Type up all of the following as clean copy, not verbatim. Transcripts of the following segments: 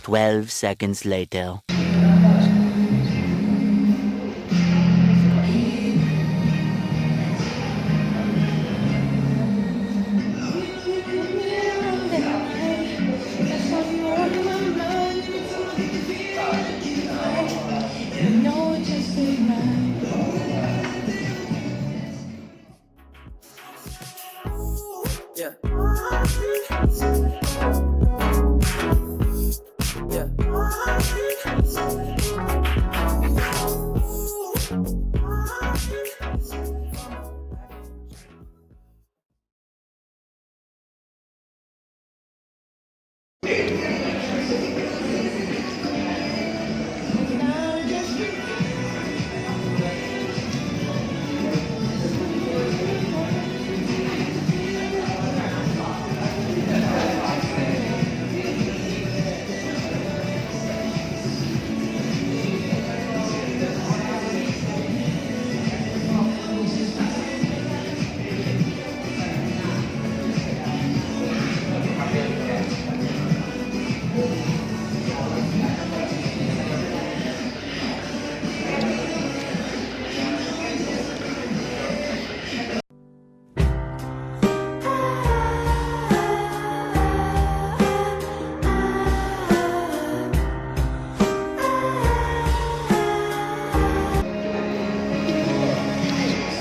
12 seconds later. Yeah. Yeah.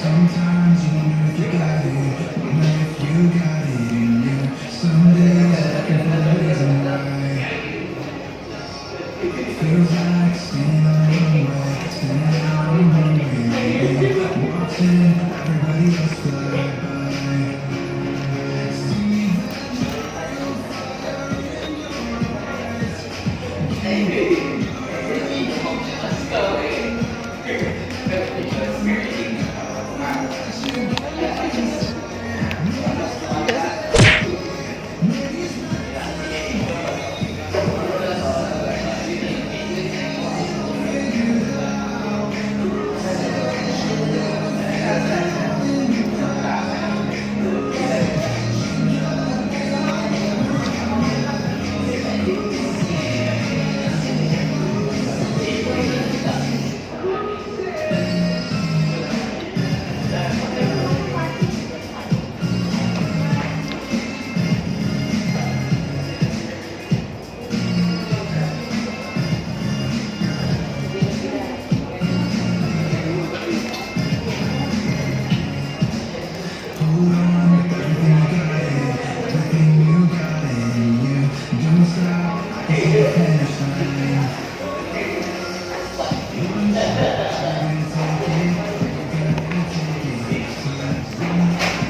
Sometimes you wonder if you got it, wonder if you got it in you. Some days I can find a reason why. Feels like standing on the way, standing on the runway, watching everybody else fly by. Hold on, everything you got it, everything you got it in you. Don't stop, it's the finish line. One shot, you're gonna take it, you're gonna take it. So let's go, pass you by.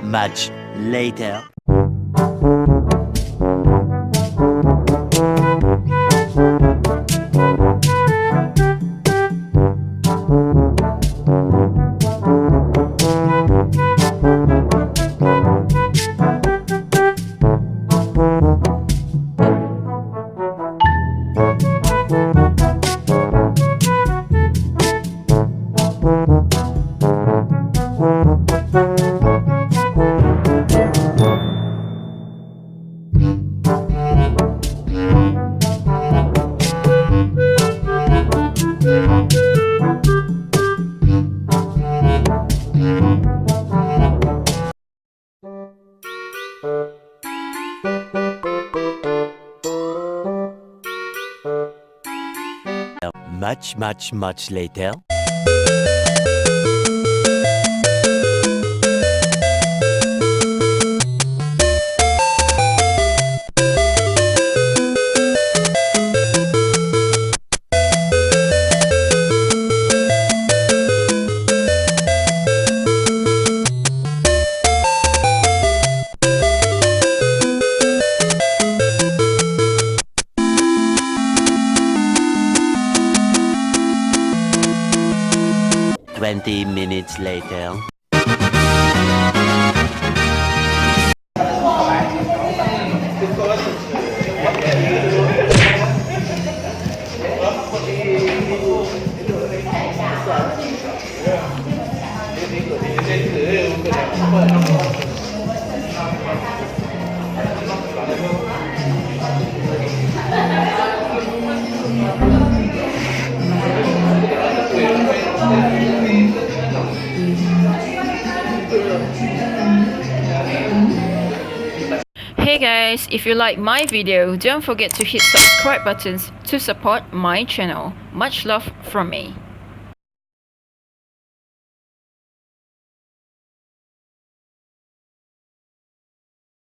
Much later. Much later. Twenty minutes later. Hey guys, if you like my video, don't forget to hit subscribe buttons to support my channel. Much love from me.